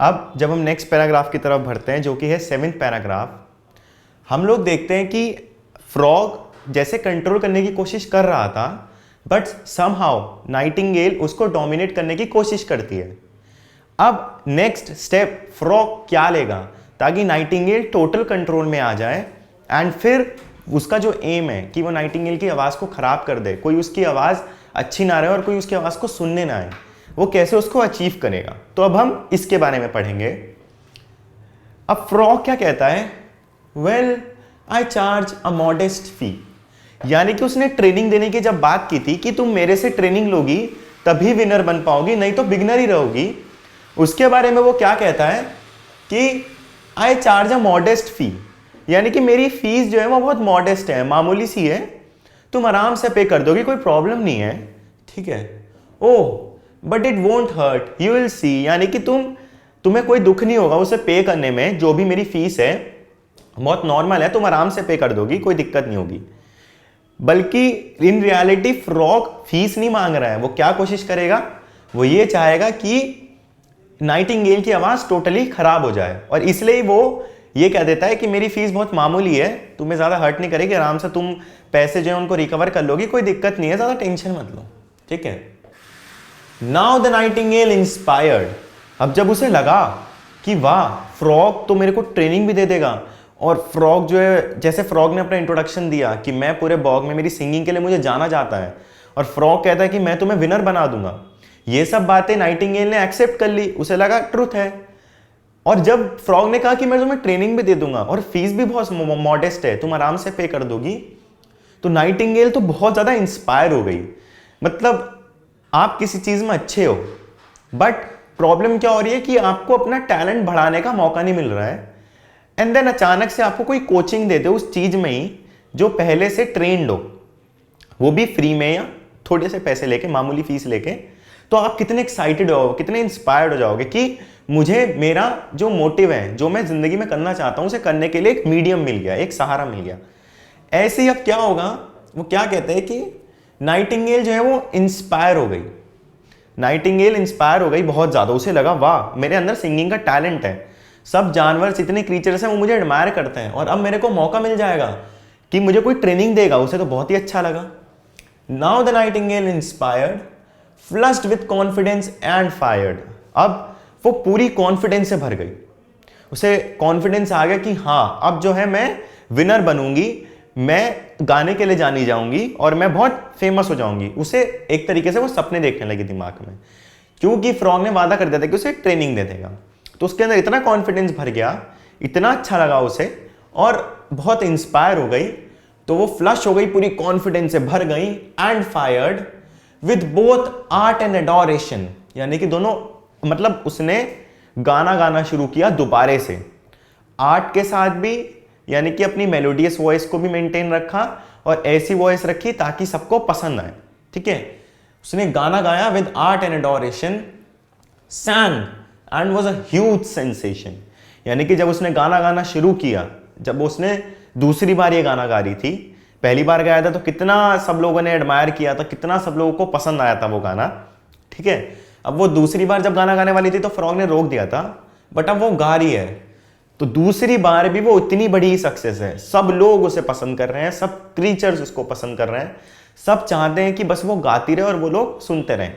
अब जब हम नेक्स्ट पैराग्राफ की तरफ बढ़ते हैं जो कि है 7th पैराग्राफ, हम लोग देखते हैं कि फ्रॉग जैसे कंट्रोल करने की कोशिश कर रहा था बट समहाउ नाइटिंगेल उसको डोमिनेट करने की कोशिश करती है। अब नेक्स्ट स्टेप फ्रॉग क्या लेगा ताकि नाइटिंगेल टोटल कंट्रोल में आ जाए एंड फिर उसका जो एम है कि वो नाइटिंगेल की आवाज़ को ख़राब कर दे, कोई उसकी आवाज़ अच्छी ना रहे और कोई उसकी आवाज़ को सुनने ना आए, वो कैसे उसको अचीव करेगा। तो अब हम इसके बारे में पढ़ेंगे। अब फ्रॉग क्या कहता है, well I charge a modest fee, यानी कि उसने ट्रेनिंग देने की जब बात की थी कि तुम मेरे से ट्रेनिंग लोगी तभी विनर बन पाओगी, नहीं तो बिगनर ही रहोगी। उसके बारे में वो क्या कहता है कि आई चार्ज अ मॉडेस्ट फी, यानी कि मेरी फीस जो है वो बहुत मॉडेस्ट है, मामूली सी है, तुम आराम से पे कर दोगे, कोई प्रॉब्लम नहीं है, ठीक है। Oh but it won't hurt you will see, यानी कि तुम्हें कोई दुख नहीं होगा उसे पे करने में, जो भी मेरी फीस है बहुत नॉर्मल है, तुम आराम से पे कर दोगी, कोई दिक्कत नहीं होगी। बल्कि इन रियलिटी फ्रॉग फीस नहीं मांग रहा है, वो क्या कोशिश करेगा, वो ये चाहेगा कि नाइटिंगेल की आवाज़ टोटली खराब हो जाए, और इसलिए वो ये कह देता है कि मेरी फीस बहुत मामूली है, तुम्हें ज़्यादा हर्ट नहीं करेगी, आराम से तुम पैसे जो है उनको रिकवर कर लोगी, कोई दिक्कत नहीं है, ज़्यादा टेंशन मत लो, ठीक है। नाउ द नाइटिंगेल इंस्पायर्ड, अब जब उसे लगा कि वाह फ्रॉग तो मेरे को ट्रेनिंग भी दे देगा, और फ्रॉग जो है, जैसे फ्रॉग ने अपना इंट्रोडक्शन दिया कि मैं पूरे बॉग में मेरी सिंगिंग के लिए मुझे जाना जाता है, और फ्रॉग कहता है कि मैं तुम्हें विनर बना दूंगा, ये सब बातें नाइटिंगेल ने एक्सेप्ट कर ली, उसे लगा ट्रुथ है। और जब फ्रॉग ने कहा कि मैं तुम्हें ट्रेनिंग भी दे दूंगा और फीस भी बहुत मॉडेस्ट है, तुम आराम से पे कर दोगी, तो नाइटिंगेल तो बहुत ज़्यादा इंस्पायर हो गई। मतलब आप किसी चीज़ में अच्छे हो बट प्रॉब्लम क्या हो रही है कि आपको अपना टैलेंट बढ़ाने का मौका नहीं मिल रहा है, एंड देन अचानक से आपको कोई कोचिंग दे दे उस चीज़ में ही जो पहले से ट्रेंड हो, वो भी फ्री में या थोड़े से पैसे लेके, मामूली फीस लेके, तो आप कितने एक्साइटेड हो, कितने इंस्पायर्ड हो जाओगे कि मुझे मेरा जो मोटिव है, जो मैं जिंदगी में करना चाहता हूं, उसे करने के लिए एक मीडियम मिल गया, एक सहारा मिल गया। ऐसे ही अब क्या होगा, वो क्या कहते हैं कि नाइटिंगेल जो है वो इंस्पायर हो गई, नाइटिंगेल इंस्पायर हो गई बहुत ज़्यादा, उसे लगा वाह मेरे अंदर सिंगिंग का टैलेंट है, सब जानवर जितने क्रीचर्स हैं वो मुझे एडमायर करते हैं, और अब मेरे को मौका मिल जाएगा कि मुझे कोई ट्रेनिंग देगा, उसे तो बहुत ही अच्छा लगा। Now the Nightingale inspired flushed with confidence and fired, अब वो पूरी कॉन्फिडेंस से भर गई, उसे कॉन्फिडेंस आ गया कि हाँ अब जो है मैं विनर बनूंगी, मैं गाने के लिए जानी जाऊंगी और मैं बहुत फेमस हो जाऊंगी। उसे एक तरीके से वो सपने देखने लगी दिमाग में, क्योंकि फ्रॉग ने वादा कर दिया था कि उसे ट्रेनिंग दे देगा, तो उसके अंदर इतना कॉन्फिडेंस भर गया, इतना अच्छा लगा उसे और बहुत इंस्पायर हो गई, तो वो फ्लश हो गई, पूरी कॉन्फिडेंस से भर गई, and fired with both art and adoration, यानी कि दोनों, मतलब उसने गाना गाना शुरू किया दोबारे से, आर्ट के साथ भी, यानी कि अपनी मेलोडियस वॉइस को भी मेंटेन रखा और ऐसी वॉइस रखी ताकि सबको पसंद आए, ठीक है। उसने गाना गाया with art and adoration, sang and was a huge sensation, यानी कि जब उसने गाना गाना शुरू किया, जब उसने दूसरी बार ये गाना गा रही थी, पहली बार गाया था तो कितना सब लोगों ने एडमायर किया था, कितना सब लोगों को पसंद आया था वो गाना, ठीक है। अब वो दूसरी बार जब गाना गाने वाली थी तो फ्रॉग ने रोक दिया था, बट अब वो गा रही है, तो दूसरी बार भी वो इतनी बड़ी सक्सेस है, सब लोग उसे पसंद कर रहे हैं, सब क्रीचर्स उसको पसंद कर रहे हैं, सब चाहते हैं कि बस वो गाती रहे और वो लोग सुनते रहें,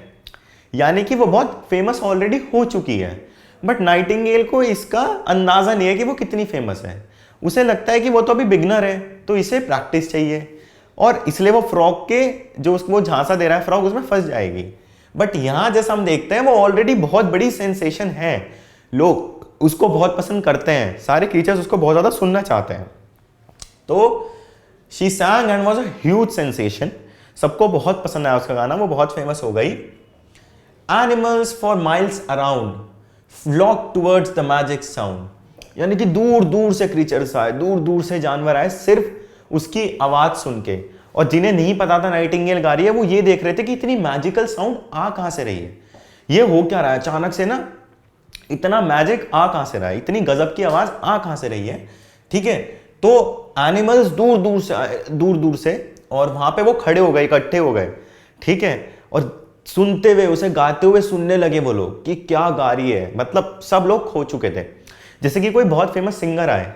यानी कि वो बहुत फेमस ऑलरेडी हो चुकी है। बट नाइटिंगेल को इसका अंदाजा नहीं है कि वो कितनी फेमस है, उसे लगता है कि वो तो अभी बिगनर है, तो इसे प्रैक्टिस चाहिए, और इसलिए वो फ्रॉग के जो उसको झांसा दे रहा है फ्रॉग, उसमें फंस जाएगी। बट यहां जैसा हम देखते हैं वो ऑलरेडी बहुत बड़ी सेंसेशन है, लोग उसको बहुत पसंद करते हैं, सारे क्रीचर्स उसको बहुत ज्यादा सुनना चाहते हैं। तो she sang and was a huge sensation, सबको बहुत पसंद आया उसका गाना, वो बहुत फेमस हो गई। Animals for miles around flocked towards the magic sound, यानी कि दूर दूर से क्रीचर्स आए, दूर दूर से जानवर आए सिर्फ उसकी आवाज सुन के, और जिन्हें नहीं पता था नाइटिंगेल गा रही है वो ये देख रहे थे कि इतनी मैजिकल साउंड आ कहां से रही है, ये हो क्या रहा है अचानक से ना, इतना मैजिक आ कहां से रहा है, इतनी गजब की आवाज आ कहां से रही है, ठीक है। तो एनिमल्स दूर दूर से, और वहां पे वो खड़े हो गए, इकट्ठे हो गए, ठीक है, और सुनते हुए, उसे गाते हुए सुनने लगे वो लोग कि क्या गा रही है, मतलब सब लोग खो चुके थे। जैसे कि कोई बहुत फेमस सिंगर आए,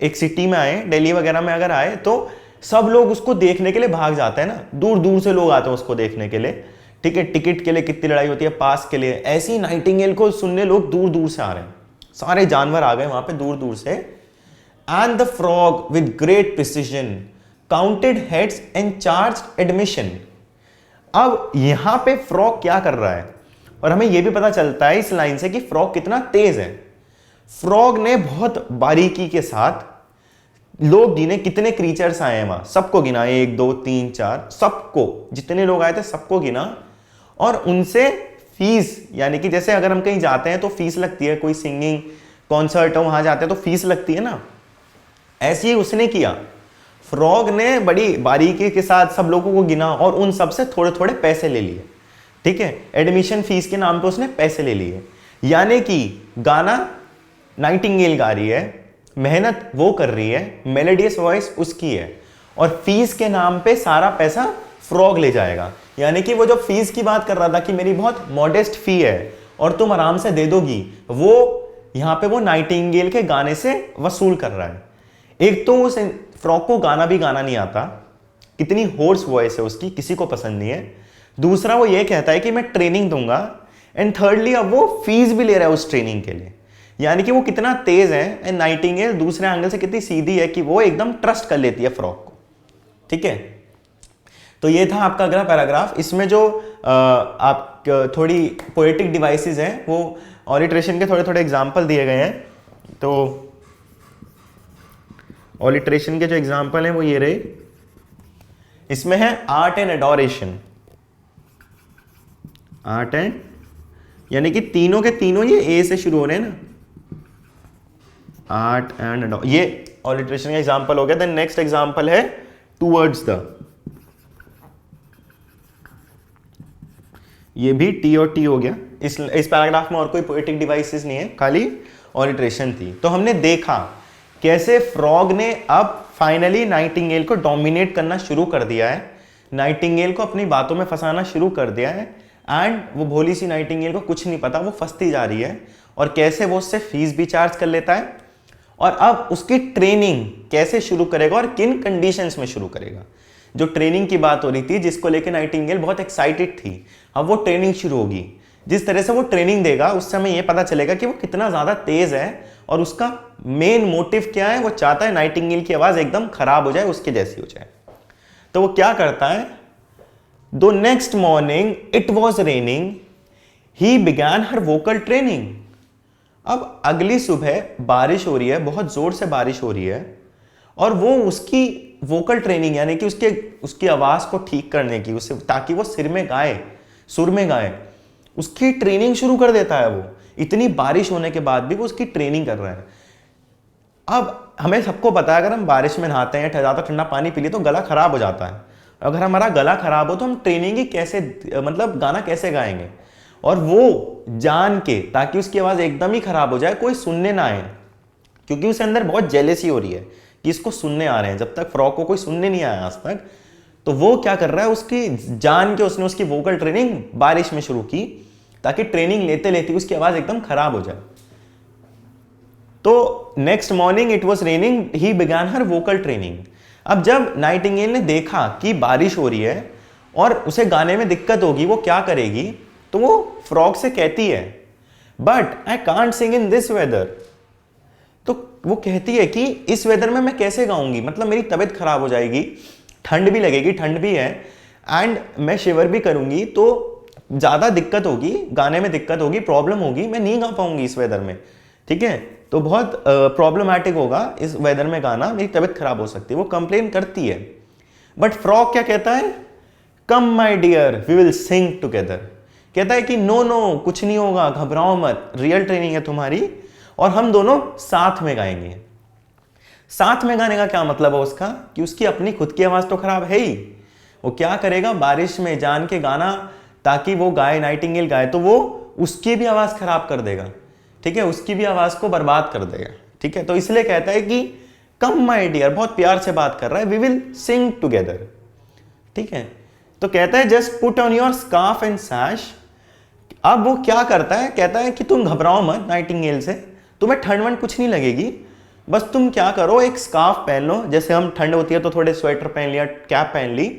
एक सिटी में आए, दिल्ली वगैरह में अगर आए, तो सब लोग उसको देखने के लिए भाग जाते हैं ना, दूर दूर से लोग आते हैं उसको देखने के लिए, ठीक है। टिकट के लिए कितनी लड़ाई होती है, पास के लिए। ऐसी नाइटिंगेल को सुनने लोग दूर दूर से आ रहे हैं, सारे जानवर आ गए वहां पे दूर दूर से। And the frog with great precision counted heads and charged admission. अब यहां पे फ्रॉग क्या कर रहा है, और हमें यह भी पता चलता है इस लाइन से कि फ्रॉग कितना तेज है। फ्रॉग ने बहुत बारीकी के साथ लोग गिने, कितने क्रीचर्स आए हैं वहां, सबको गिना, 1 2 3 4, सबको, जितने लोग आए थे सबको गिना, और उनसे फीस, यानी कि जैसे अगर हम कहीं जाते हैं तो फीस लगती है, कोई सिंगिंग कॉन्सर्ट हो वहां जाते हैं तो फीस लगती है ना, ऐसे ही उसने किया। फ्रॉग ने बड़ी बारीकी के साथ सब लोगों को गिना और उन सब से थोड़े थोड़े पैसे ले लिए, ठीक है। एडमिशन फीस के नाम पे उसने पैसे ले लिए। यानी कि गाना नाइटिंगेल गा रही है, मेहनत वो कर रही है, मेलोडियस वॉइस उसकी है, और फीस के नाम पे सारा पैसा फ्रॉग ले जाएगा। यानी कि वो जो फीस की बात कर रहा था कि मेरी बहुत मॉडेस्ट फी है और तुम आराम से दे दोगी, वो यहां पे वो नाइटिंगेल के गाने से वसूल कर रहा है। एक तो उस फ्रॉग को गाना भी गाना नहीं आता, कितनी होर्स वॉइस है उसकी, किसी को पसंद नहीं है। दूसरा वो ये कहता है कि मैं ट्रेनिंग दूंगा, एंड थर्डली अब वो फीस भी ले रहा है उस ट्रेनिंग के लिए। यानी कि वो कितना तेज है। एंड नाइटिंगेल दूसरे एंगल से कितनी सीधी है कि वो एकदम ट्रस्ट कर लेती है फ्रॉग को, ठीक है। तो ये था आपका अगला पैराग्राफ। इसमें जो आप थोड़ी पोएटिक डिवाइसेस हैं, वो ऑलिट्रेशन के थोड़े थोड़े एग्जाम्पल दिए गए हैं। तो ऑलिट्रेशन के जो एग्जाम्पल हैं वो ये रहे। इसमें है art and adoration. Art and, यानी कि तीनों के तीनों ये ए से शुरू हो रहे हैं ना, आर्ट एंड एडोर, ये ऑलिट्रेशन का एग्जाम्पल हो गया। देन नेक्स्ट एग्जाम्पल है टूवर्ड्स द, ये भी टी और टी हो गया। इस पैराग्राफ में और कोई पोएटिक डिवाइसेस नहीं है, खाली ऑलिट्रेशन थी। तो हमने देखा कैसे फ्रॉग ने अब फाइनली नाइटिंगेल को डोमिनेट करना शुरू कर दिया है, नाइटिंगेल को अपनी बातों में फंसाना शुरू कर दिया है, एंड वो भोली सी नाइटिंगेल को कुछ नहीं पता, वो फंसती जा रही है, और कैसे वो उससे फीस भी चार्ज कर लेता है, और अब उसकी ट्रेनिंग कैसे शुरू करेगा और किन कंडीशंस में शुरू करेगा। जो ट्रेनिंग की बात हो रही थी, जिसको लेकर नाइटिंगेल बहुत एक्साइटेड थी, अब वो ट्रेनिंग शुरू होगी। जिस तरह से वो ट्रेनिंग देगा उससे हमें यह पता चलेगा कि वो कितना ज्यादा तेज है, और उसका मेन मोटिव क्या है। वो चाहता है नाइटिंगेल की आवाज एकदम खराब हो जाए, उसके जैसी हो जाए। तो वो क्या करता है, दो next morning it was raining he began her vocal training. अब अगली सुबह बारिश हो रही है, बहुत जोर से बारिश हो रही है, और वो उसकी वोकल ट्रेनिंग, यानी कि उसकी आवाज को ठीक करने की, उसे ताकि वो सुर में गाए, उसकी ट्रेनिंग शुरू कर देता है। वो इतनी बारिश होने के बाद भी वो उसकी ट्रेनिंग कर रहा है। अब हमें सबको पता है, अगर हम बारिश में नहाते हैं, ज़्यादा ठंडा पानी पी लिए तो गला खराब हो जाता है। अगर हमारा गला खराब हो तो हम ट्रेनिंग ही कैसे, मतलब गाना कैसे गाएंगे। और वो जान के, ताकि उसकी आवाज़ एकदम ही खराब हो जाए, कोई सुनने ना आए, क्योंकि उसके अंदर बहुत जेलेसी हो रही है कि इसको सुनने आ रहे हैं। जब तक फ्रॉग को कोई सुनने नहीं आया आज तक, तो वो क्या कर रहा है, उसकी जान के उसने उसकी वोकल ट्रेनिंग बारिश में शुरू की, ताकि ट्रेनिंग लेते लेते उसकी आवाज एकदम खराब हो जाए। तो next morning it was raining he began her vocal training. अब जब नाइटिंगेल ने देखा कि बारिश हो रही है और उसे गाने में दिक्कत होगी, वो क्या करेगी, तो वो फ्रॉग से कहती है, but I can't sing in this weather. तो वो कहती है कि इस वेदर में मैं कैसे गाऊंगी, मतलब मेरी तबीयत खराब हो जाएगी, ठंड भी लगेगी, ठंड भी है, एंड मैं शिवर भी करूंगी, तो ज़्यादा दिक्कत होगी, गाने में दिक्कत होगी, प्रॉब्लम होगी, मैं नहीं गा पाऊंगी इस वेदर में, ठीक है। तो बहुत प्रॉब्लमैटिक होगा इस वेदर में गाना, मेरी तबीयत खराब हो सकती है, वो कंप्लेन करती है। बट फ्रॉग क्या कहता है, come my dear we will sing together. कहता है कि नो नो, कुछ नहीं होगा, घबराओ मत, रियल ट्रेनिंग है तुम्हारी, और हम दोनों साथ में गाएंगे। साथ में गाने का क्या मतलब है उसका, कि उसकी अपनी खुद की आवाज तो खराब है ही, वो क्या करेगा, बारिश में जान के गाना ताकि वो गाए, नाइटिंगेल गाए, तो वो उसकी भी आवाज खराब कर देगा, ठीक है, उसकी भी आवाज को बर्बाद कर देगा, ठीक है। तो इसलिए कहता है कि कम माय डियर, बहुत प्यार से बात कर रहा है, वी विल सिंग टुगेदर, ठीक है। तो कहता है just put on your scarf and sash. अब वो क्या करता है, कहता है कि तुम घबराओ मत नाइटिंगेल से, तुम्हें ठंड वंड कुछ नहीं लगेगी, बस तुम क्या करो एक स्कार्फ पहन लो, जैसे हम ठंड होती है तो थोड़े स्वेटर पहन लिया, कैप पहन ली,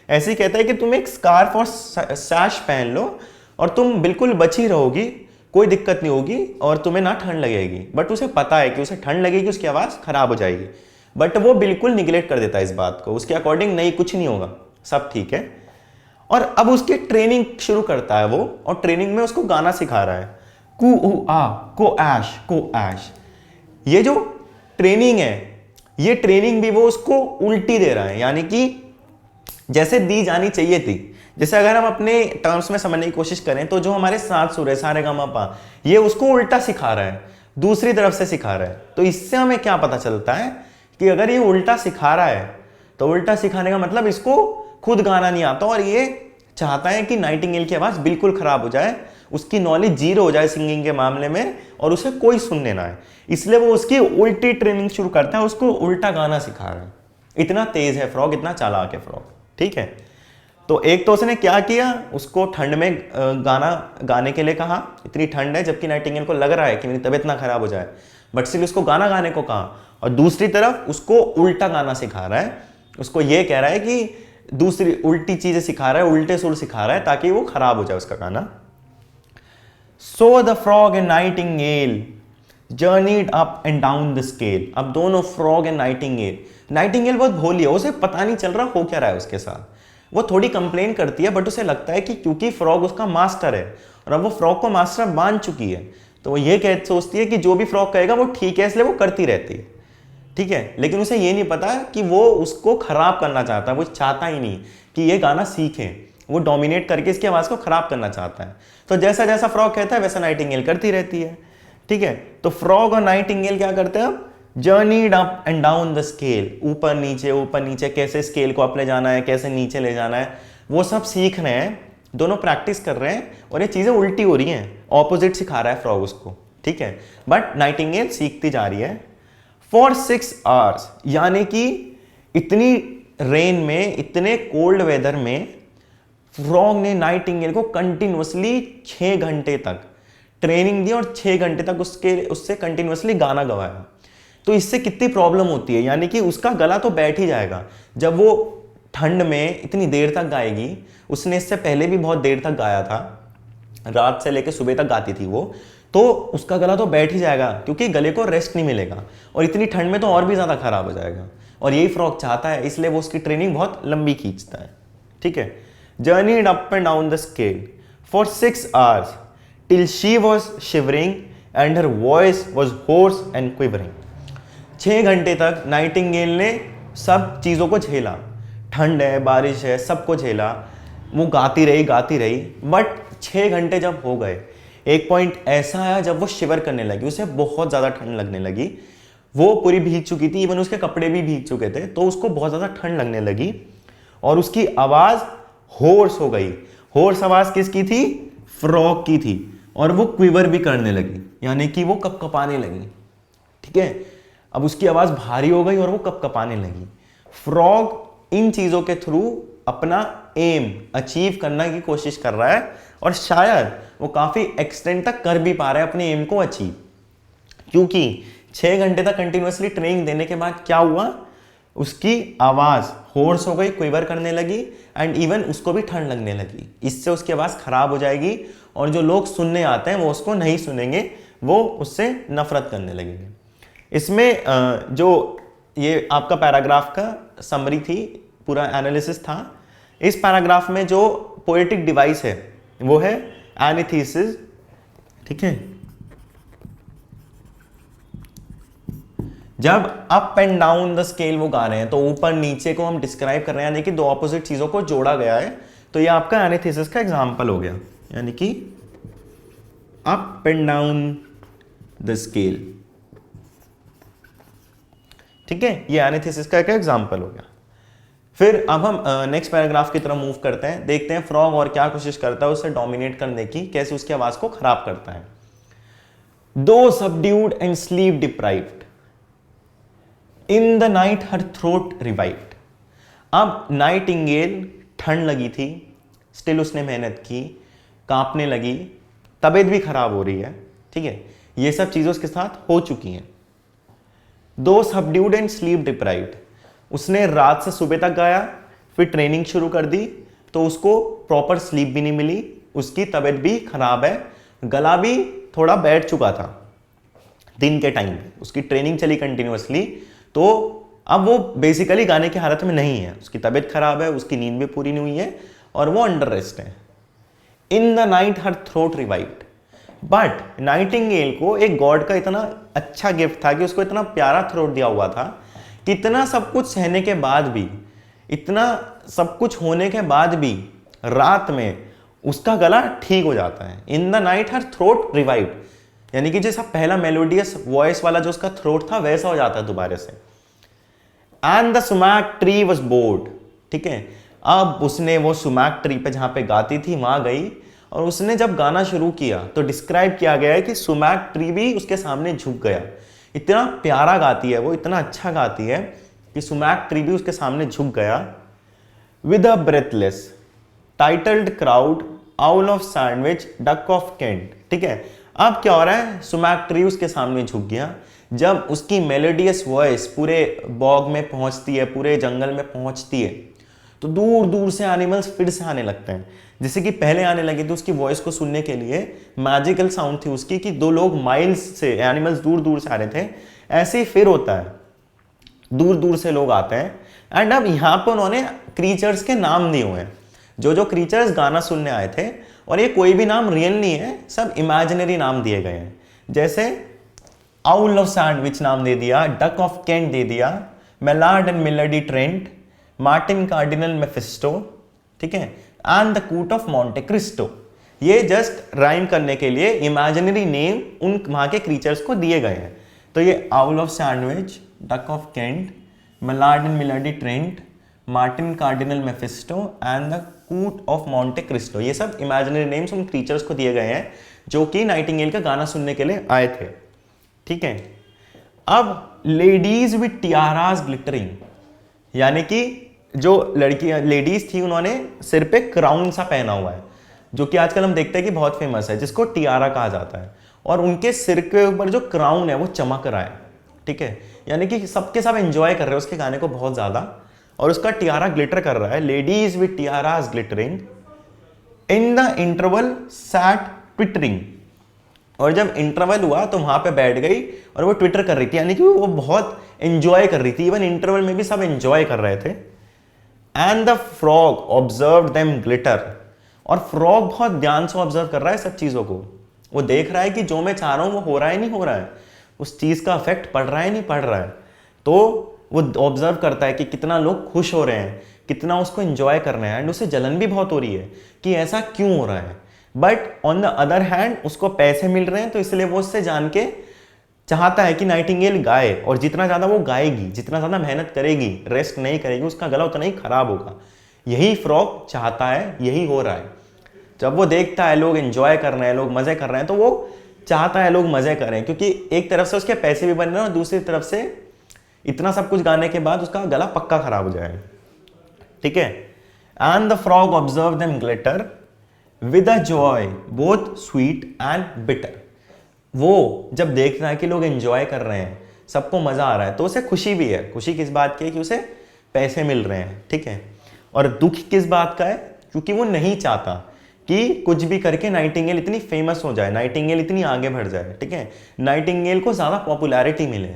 ऐसे ही कहता है कि तुम एक स्कार्फ और सैश पहन लो और तुम बिल्कुल बची रहोगी, कोई दिक्कत नहीं होगी और तुम्हें ना ठंड लगेगी। बट उसे पता है कि उसे ठंड लगेगी, उसकी आवाज़ खराब हो जाएगी, बट वो बिल्कुल निगलेक्ट कर देता है इस बात को, उसके अकॉर्डिंग नहीं कुछ नहीं होगा, सब ठीक है। और अब उसकी ट्रेनिंग शुरू करता है वो, और ट्रेनिंग में उसको गाना सिखा रहा है, कु उ आ को ऐश को ऐश। ये जो ट्रेनिंग है, ये ट्रेनिंग भी वो उसको उल्टी दे रहा है, यानी कि जैसे दी जानी चाहिए थी। जैसे अगर हम अपने टर्म्स में समझने की कोशिश करें तो जो हमारे 7 सुर है, सा रे गा मा पा, ये उसको उल्टा सिखा रहा है, दूसरी तरफ से सिखा रहा है। तो इससे हमें क्या पता चलता है कि अगर ये उल्टा सिखा रहा है तो उल्टा सिखाने का मतलब इसको खुद गाना नहीं आता और ये चाहता है कि नाइटिंगेल की आवाज़ बिल्कुल खराब हो जाए, उसकी नॉलेज जीरो हो जाए सिंगिंग के मामले में और उसे कोई सुनने ना आए। इसलिए वो उसकी उल्टी ट्रेनिंग शुरू करता है, उसको उल्टा गाना सिखा रहा है। इतना तेज है फ्रॉग, इतना चालाक है फ्रॉग, ठीक है। तो एक तो उसने क्या किया, उसको ठंड में गाना गाने के लिए कहा, इतनी ठंड है, जबकि नाइटिंगेल को लग रहा है कि मेरी तबीयत ना खराब हो जाए, बट सिर्फ उसको गाना गाने को कहा। और दूसरी तरफ उसको उल्टा गाना सिखा रहा है, उसको ये कह रहा है कि दूसरी उल्टी चीजें सिखा रहा है, उल्टे सुर सिखा रहा है ताकि वो खराब हो जाए उसका गाना। So the frog and Nightingale journeyed up and down the scale. अब दोनों फ्रॉग एंड नाइटिंगेल, नाइटिंगेल बहुत भोली है, उसे पता नहीं चल रहा हो क्या रहा है उसके साथ। वो थोड़ी कंप्लेन करती है, बट उसे लगता है कि क्योंकि फ्रॉग उसका मास्टर है और अब वो फ्रॉग को मास्टर मान चुकी है, तो वो ये सोचती है कि जो भी फ्रॉग कहेगा वो ठीक है, इसलिए वो करती रहती है, ठीक है। लेकिन उसे ये नहीं पता कि वो उसको खराब करना चाहता है, वो चाहता ही नहीं कि ये गाना सीखे, वो डोमिनेट करके इसकी आवाज़ को खराब करना चाहता है। तो जैसा जैसा फ्रॉग कहता है वैसा नाइटिंगेल करती रहती है, ठीक है। तो फ्रॉग और नाइटिंगेल क्या करते हैं, अब journeyed up and down the scale, ऊपर नीचे कैसे स्केल को अप ले जाना है, कैसे नीचे ले जाना है, वो सब सीख रहे हैं, दोनों प्रैक्टिस कर रहे हैं और ये चीज़ें उल्टी हो रही हैं, ऑपोजिट सिखा रहा है फ्रॉग उसको, ठीक है। बट नाइटिंगेल सीखती जा रही है फॉर 6 आवर्स, यानी कि इतनी रेन में, इतने कोल्ड वेदर में फ्रॉग ने नाइटिंगेल को कंटिन्यूअसली 6 घंटे तक ट्रेनिंग दी और 6 घंटे तक उससे कंटिन्यूअसली गाना गवाया। तो इससे कितनी प्रॉब्लम होती है, यानी कि उसका गला तो बैठ ही जाएगा जब वो ठंड में इतनी देर तक गाएगी। उसने इससे पहले भी बहुत देर तक गाया था, रात से लेकर सुबह तक गाती थी वो, तो उसका गला तो बैठ ही जाएगा क्योंकि गले को रेस्ट नहीं मिलेगा और इतनी ठंड में तो और भी ज़्यादा खराब हो जाएगा। और यही फ्रॉग चाहता है, इसलिए वो उसकी ट्रेनिंग बहुत लंबी खींचता है, ठीक है। Journeyed up and down the scale for 6 hours till she was shivering and her voice was hoarse and quivering. 6 घंटे तक नाइटिंगेल ने सब चीज़ों को झेला, ठंड है, बारिश है, सबको झेला, वो गाती रही, बट 6 घंटे जब हो गए, एक पॉइंट ऐसा आया जब वो शिवर करने लगी, उसे बहुत ज़्यादा ठंड लगने लगी, वो पूरी भीग चुकी थी, इवन उसके कपड़े भी भीग चुके थे, तो उसको बहुत ज़्यादा ठंड लगने लगी और उसकी आवाज़ होर्स हो गई। होर्स आवाज़ किसकी थी, फ्रॉग की थी, और वो क्विवर भी करने लगी, यानी कि वो कपकपाने लगी, ठीक है। अब उसकी आवाज़ भारी हो गई और वो कपकपाने लगी। फ्रॉग इन चीज़ों के थ्रू अपना एम अचीव करने की कोशिश कर रहा है और शायद वो काफ़ी एक्सटेंड तक कर भी पा रहा है अपने एम को अचीव, क्योंकि 6 घंटे तक कंटिन्यूअसली ट्रेनिंग देने के बाद क्या हुआ, उसकी आवाज़ होर्स हो गई, क्विवर करने लगी एंड इवन उसको भी ठंड लगने लगी। इससे उसकी आवाज़ खराब हो जाएगी और जो लोग सुनने आते हैं वो उसको नहीं सुनेंगे, वो उससे नफरत करने लगेंगे। इसमें जो ये आपका पैराग्राफ का समरी थी, पूरा एनालिसिस था, इस पैराग्राफ में जो पोएटिक डिवाइस है वो है एनालिसिस, ठीक है। जब up and down the scale वो गा रहे हैं तो ऊपर नीचे को हम डिस्क्राइब कर रहे हैं, यानी कि दो ऑपोजिट चीजों को जोड़ा गया है, तो ये आपका एनालिसिस का एग्जांपल हो गया, यानी कि up and down the scale, ठीक है। ये एनालिसिस का एक एग्जांपल हो गया। फिर अब हम नेक्स्ट पैराग्राफ की तरफ मूव करते हैं, देखते हैं फ्रॉग और क्या कोशिश करता है उसे डोमिनेट करने की, कैसे उसकी आवाज को खराब करता है। दो subdued and sleep deprived in the night her throat revived. अब नाइटिंगेल ठंड लगी थी, स्टिल उसने मेहनत की, कांपने लगी, तबीयत भी खराब हो रही है, ठीक है, ये सब चीज़ें उसके साथ हो चुकी हैं। दो सबड्यूड एंड स्लीप डिप्राइव्ड, उसने रात से सुबह तक गाया, फिर ट्रेनिंग शुरू कर दी, तो उसको प्रॉपर स्लीप भी नहीं मिली, उसकी तबीयत भी खराब है, गला भी थोड़ा बैठ चुका था दिन के टाइम पे, उसकी ट्रेनिंग चली कंटिन्यूअसली, तो अब वो बेसिकली गाने की हालत में नहीं है, उसकी तबीयत खराब है, उसकी नींद भी पूरी नहीं हुई है और वो अंडर रेस्ट है। In the night her throat revived, but Nightingale को एक गॉड का इतना अच्छा गिफ्ट था कि उसको इतना प्यारा थ्रोट दिया हुआ था कि इतना सब कुछ सहने के बाद भी, इतना सब कुछ होने के बाद भी रात में उसका गला ठीक हो जाता है। In the night her throat revived, यानी कि जैसा पहला मेलोडियस वॉइस वाला जो उसका थ्रोट था वैसा हो जाता है दोबारा से। And the sumac tree was bored, ठीक है, अब उसने वो सुमैक ट्री पे जहां पे गाती थी वहां गई और उसने जब गाना शुरू किया तो डिस्क्राइब किया गया है कि सुमैक ट्री भी उसके सामने झुक गया। इतना प्यारा गाती है वो, इतना अच्छा गाती है कि सुमैक ट्री भी उसके सामने झुक गया। With a breathless titled crowd owl of Sandwich duck of Kent, ठीक है, अब क्या हो रहा है, सुमैक ट्री उसके सामने झुक गया। जब उसकी मेलोडियस वॉइस पूरे बॉग में पहुंचती है, पूरे जंगल में पहुंचती है, तो दूर दूर से एनिमल्स फिर से आने लगते हैं, जैसे कि पहले आने लगे थे उसकी वॉइस को सुनने के लिए। मैजिकल साउंड थी उसकी कि दो लोग माइल्स से, एनिमल्स दूर दूर से आ रहे थे, ऐसे ही फिर होता है, दूर दूर से लोग आते हैं। एंड अब यहाँ पर उन्होंने क्रीचर्स के नाम दिए हुए हैं, जो जो क्रीचर्स गाना सुनने आए थे, और ये कोई भी नाम रियल नहीं है, सब इमेजिनरी नाम दिए गए हैं। जैसे आउल ऑफ सैंडविच नाम दे दिया, डक ऑफ कैंट दे दिया, Mallard and milady Trent, Martin Cardinal Mephisto, ठीक है, and the coot of Monte Cristo. ये जस्ट राइम करने के लिए इमेजिनरी नेम उन वहां के क्रीचर्स को दिए गए हैं। तो ये owl of Sandwich, duck of Kent, Mallard and milady Trent, Martin Cardinal Mephisto and the coot of Monte Cristo, ये सब इमेजिनरी नेम्स उन क्रीचर्स को दिए गए हैं जो कि नाइटिंगेल का गाना सुनने के लिए आए थे, ठीक है। अब लेडीज विथ टियारास ग्लिटरिंग, यानी कि जो लड़कियां लेडीज थी उन्होंने सिर पे क्राउन सा पहना हुआ है, जो कि आजकल हम देखते हैं कि बहुत फेमस है, जिसको टियारा कहा जाता है, और उनके सिर के ऊपर जो क्राउन है वो चमक रहा है, ठीक है, यानी कि सबके सब एंजॉय कर रहे हैं उसके गाने को बहुत ज्यादा, और उसका टियारा ग्लिटर कर रहा है। Ladies with tiaras glittering in the interval sat twittering, और जब इंटरवल हुआ तो वहां पे बैठ गई और वो ट्विटर कर रही थी, यानी कि वो बहुत एंजॉय कर रही थी, इवन इंटरवल में भी सब एंजॉय कर रहे थे। And the frog observe them glitter, और फ्रॉग बहुत ध्यान से ऑब्जर्व कर रहा है सब चीजों को, वो देख रहा है कि जो मैं चाह रहा हूं वो हो रहा है नहीं हो रहा है, उस चीज का इफेक्ट पड़ रहा है नहीं पड़ रहा है, तो वो ऑब्जर्व करता है कि कितना लोग खुश हो रहे हैं, कितना उसको एंजॉय कर रहे हैं, एंड उसे जलन भी बहुत हो रही है कि ऐसा क्यों हो रहा है। But on the other hand उसको पैसे मिल रहे हैं, तो इसलिए वो उससे जान के चाहता है कि नाइटिंगेल गाए, और जितना ज़्यादा वो गाएगी, जितना ज़्यादा मेहनत करेगी, रेस्ट नहीं करेगी, उसका गला उतना ही खराब होगा। यही फ्रॉग चाहता है, यही हो रहा है। जब वो देखता है लोग एंजॉय कर रहे हैं, लोग मज़े कर रहे हैं, तो वो चाहता है लोग मज़े करें, क्योंकि एक तरफ से उसके पैसे भी बन रहे हैं और दूसरी तरफ से इतना सब कुछ गाने के बाद उसका गला पक्का खराब हो जाएगा, ठीक है। And the frog observe them glitter with a joy both sweet and bitter, वो जब देखता है कि लोग एंजॉय कर रहे हैं, सबको मजा आ रहा है, तो उसे खुशी भी है। खुशी किस बात की है कि उसे पैसे मिल रहे हैं, ठीक है, और दुख किस बात का है, क्योंकि वो नहीं चाहता कि कुछ भी करके नाइटिंगेल इतनी फेमस हो जाए, नाइटिंगेल इतनी आगे बढ़ जाए, ठीक है, नाइटिंगेल को ज्यादा पॉपुलैरिटी मिले,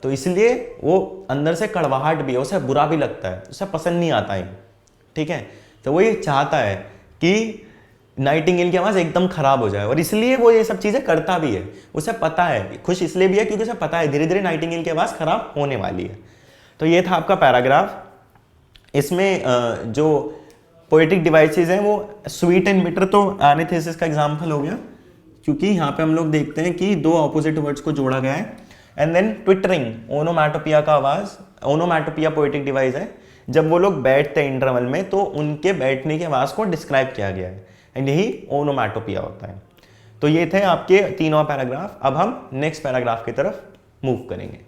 तो इसलिए वो अंदर से कड़वाहट भी है, उसे बुरा भी लगता है, उसे पसंद नहीं आता है, ठीक है, तो वो ये चाहता है कि नाइटिंगेल की आवाज़ एकदम खराब हो जाए, और इसलिए वो ये सब चीज़ें करता भी है। उसे पता है, खुश इसलिए भी है क्योंकि उसे पता है धीरे धीरे नाइटिंगेल की आवाज़ खराब होने वाली है। तो ये था आपका पैराग्राफ। इसमें जो पोएटिक डिवाइसेस हैं वो स्वीट एंड बिटर तो एनालिसिस का एग्जाम्पल हो गया, क्योंकि यहाँ पे हम लोग देखते हैं कि दो ऑपोजिट वर्ड्स को जोड़ा गया है। एंड देन ट्विटरिंग, ओनोमैटोपिया का आवाज़, ओनोमैटोपिया पोएटिक डिवाइस है, जब वो लोग बैठते हैं इंटरवल में तो उनके बैठने की आवाज़ को डिस्क्राइब किया गया है, एंड यही ओनोमैटोपिया होता है। तो ये थे आपके तीनों पैराग्राफ। अब हम नेक्स्ट पैराग्राफ की तरफ मूव करेंगे।